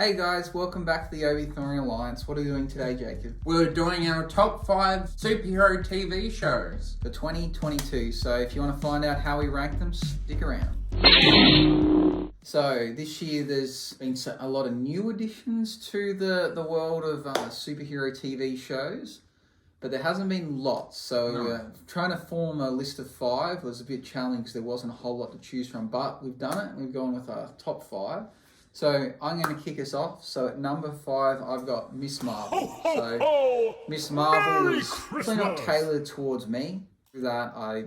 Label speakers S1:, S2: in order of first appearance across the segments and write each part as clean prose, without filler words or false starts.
S1: Hey guys, welcome back to the OB Thorny Alliance. What are we doing today, Jacob?
S2: We're doing our top 5 superhero TV shows
S1: For 2022, so if you want to find out how we rank them, stick around. So this year there's been a lot of new additions to the world of superhero TV shows, but there hasn't been lots. So trying to form a list of 5 was a bit challenging because there wasn't a whole lot to choose from, but we've done it. We've gone with our top 5. So I'm going to kick us off. So at number 5, I've got Miss Marvel. So Miss Marvel is probably not tailored towards me. That I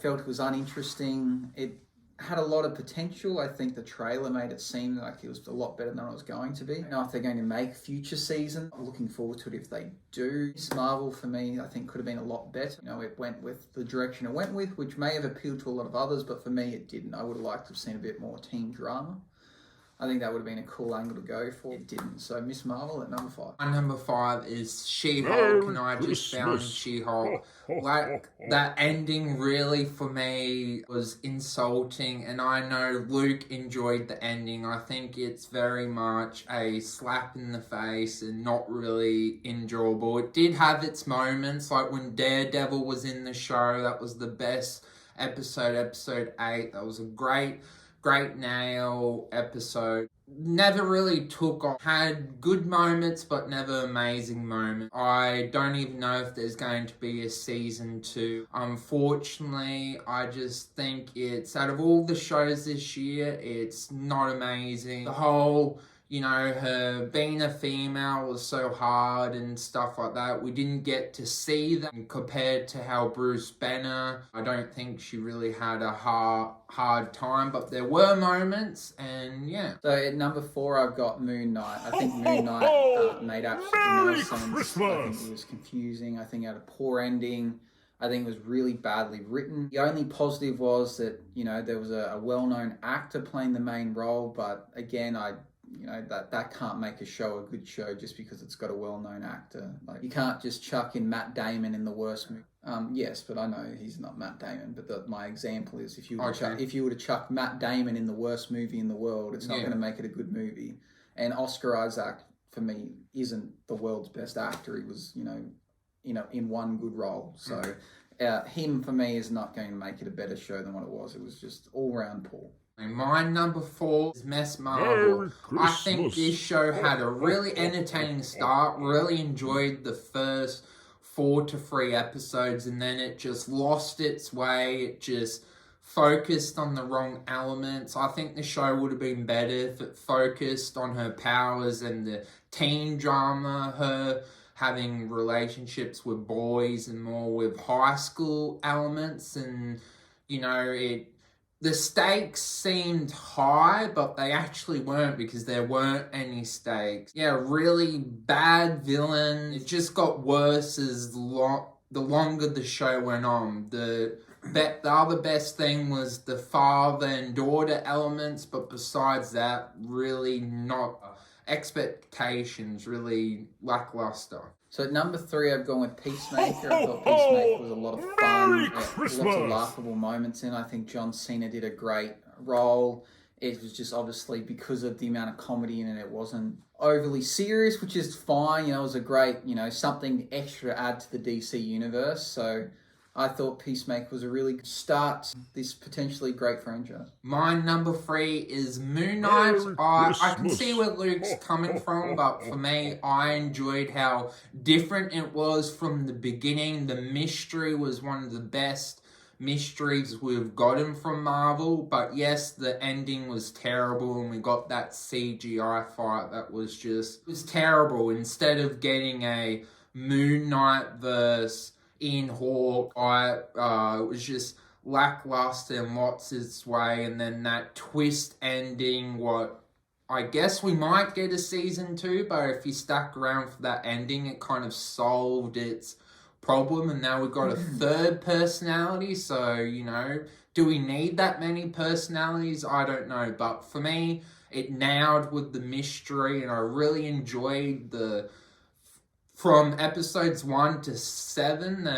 S1: felt it was uninteresting. It had a lot of potential. I think the trailer made it seem like it was a lot better than it was going to be. Now, if they're going to make future seasons, I'm looking forward to it if they do. Miss Marvel, for me, I think could have been a lot better. It went with the direction it went with, which may have appealed to a lot of others, but for me, it didn't. I would have liked to have seen a bit more teen drama. I think that would have been a cool angle to go for. It didn't. So Miss Marvel at number 5.
S2: My number 5 is She-Hulk, and I just found She-Hulk. Like, that ending really, for me, was insulting, and I know Luke enjoyed the ending. I think it's very much a slap in the face and not really enjoyable. It did have its moments, like when Daredevil was in the show. That was the best episode 8. That was a great nail episode. Never really took off. Had good moments, but never amazing moments. I don't even know if there's going to be a season 2. Unfortunately, I just think it's, out of all the shows this year, it's not amazing. The whole, her being a female was so hard and stuff like that. We didn't get to see that compared to how Bruce Banner, I don't think she really had a hard time, but there were moments, and yeah.
S1: So at number 4, I've got Moon Knight. I think Moon Knight made absolutely no sense. I think it was confusing. I think it had a poor ending. I think it was really badly written. The only positive was that, there was a well-known actor playing the main role, but again, that can't make a show a good show just because it's got a well-known actor. Like, you can't just chuck in Matt Damon in the worst movie. Yes, but I know he's not Matt Damon. But my example is if you were to chuck Matt Damon in the worst movie in the world, it's not going to make it a good movie. And Oscar Isaac, for me, isn't the world's best actor. He was, in one good role. So him, for me, is not going to make it a better show than what it was. It was just all-round poor.
S2: My number 4 is Miss Marvel. I think this show had a really entertaining start. Really enjoyed the first 4 to 3 episodes, and then it just lost its way. It just focused on the wrong elements. I think the show would have been better if it focused on her powers and the teen drama, her having relationships with boys and more with high school elements, and the stakes seemed high, but they actually weren't because there weren't any stakes. Yeah, really bad villain. It just got worse as the longer the show went on. The other best thing was the father and daughter elements, but besides that, really not expectations, really lackluster.
S1: So at number 3, I've gone with Peacemaker. I thought Peacemaker was a lot of fun. Lots of laughable moments in. I think John Cena did a great role. It was just obviously because of the amount of comedy in it, it wasn't overly serious, which is fine. It was a great, something extra to add to the DC universe. So I thought Peacemaker was a really good start to this potentially great franchise.
S2: My number 3 is Moon Knight. I can see where Luke's coming from, but for me, I enjoyed how different it was from the beginning. The mystery was one of the best mysteries we've gotten from Marvel, but yes, the ending was terrible, and we got that CGI fight that was terrible. Instead of getting a Moon Knight versus in Hawkeye, it was just lackluster and lots its way, and then that twist ending, what I guess we might get a season 2, but if you stuck around for that ending, it kind of solved its problem, and now we've got a third personality, so, do we need that many personalities? I don't know, but for me, it nailed with the mystery, and I really enjoyed from episodes 1 to 7,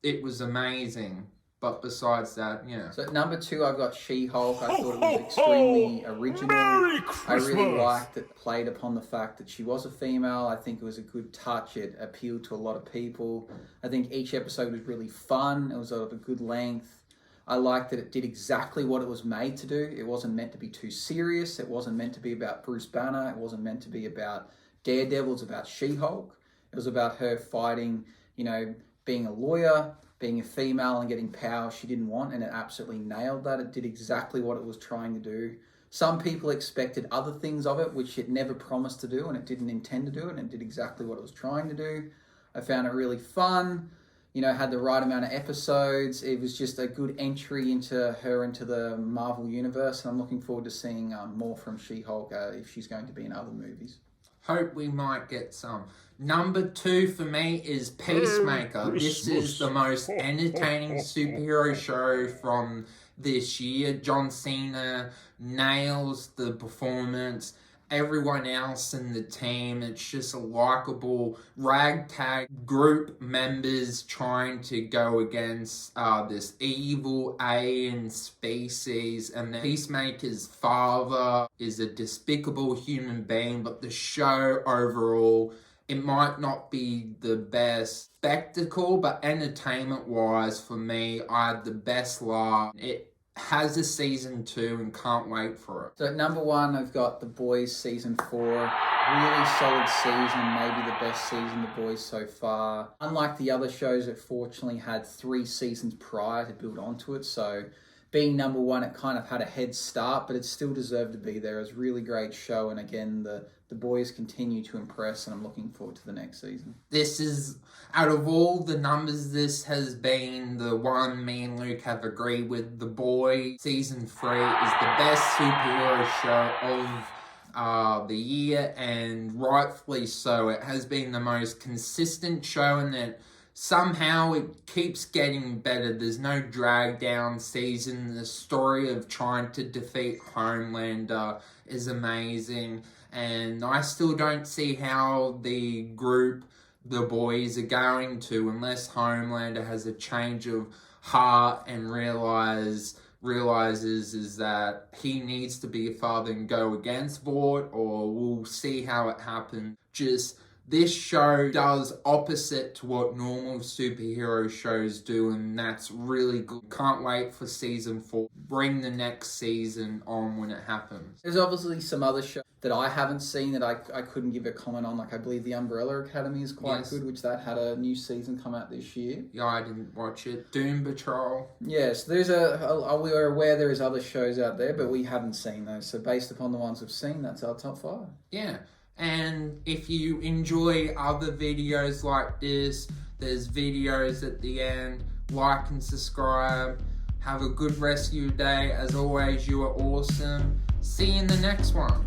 S2: it was amazing. But But besides that, yeah.
S1: So at number 2, I've got She-Hulk. I thought it was extremely original. I really liked it. Played upon the fact that she was a female. I think it was a good touch. It appealed to a lot of people. I think each episode was really fun. It was of a good length. I liked that it did exactly what it was made to do. It wasn't meant to be too serious. It wasn't meant to be about Bruce Banner. It wasn't meant to be about Daredevil. It was about She-Hulk. It was about her fighting, being a lawyer, being a female and getting power she didn't want, and it absolutely nailed that. It did exactly what it was trying to do. Some people expected other things of it, which it never promised to do, and it didn't intend to do it, and it did exactly what it was trying to do. I found it really fun. Had the right amount of episodes. It was just a good entry into the Marvel Universe, and I'm looking forward to seeing more from She-Hulk if she's going to be in other movies.
S2: Hope we might get some. Number 2 for me is Peacemaker. This is the most entertaining superhero show from this year. John Cena nails the performance. Everyone else in the team, it's just a likable ragtag group members trying to go against this evil alien species, and the Peacemaker's father is a despicable human being. But the show overall, it might not be the best spectacle, but entertainment wise for me, I had the best laugh. It has a season 2 and can't wait for it.
S1: So at number 1, I've got The Boys season 4. Really solid season, maybe the best season The Boys so far. Unlike the other shows, it fortunately had 3 seasons prior to build onto it. So being number 1, it kind of had a head start, but it still deserved to be there. It was a really great show, and again, the boys continue to impress, and I'm looking forward to the next season.
S2: This is, out of all the numbers, this has been the one me and Luke have agreed with. The Boys season 3 is the best superhero show of the year, and rightfully so. It has been the most consistent show, and that somehow it keeps getting better. There's no drag down season. The story of trying to defeat Homelander is amazing, and I still don't see how the group, the boys, are going to, unless Homelander has a change of heart and realizes is that he needs to be a father and go against Vought, or we'll see how it happens. Just, this show does opposite to what normal superhero shows do, and that's really good. Can't wait for season 4. Bring the next season on when it happens.
S1: There's obviously some other shows that I haven't seen that I couldn't give a comment on. Like, I believe The Umbrella Academy is quite good, which that had a new season come out this year.
S2: Yeah, I didn't watch it. Doom Patrol.
S1: Yes, there's we are aware there is other shows out there, but we haven't seen those. So based upon the ones we've seen, that's our top 5.
S2: Yeah. And if you enjoy other videos like this, there's videos at the end. Like and subscribe. Have a good rest of your day. As always, you are awesome. See you in the next one.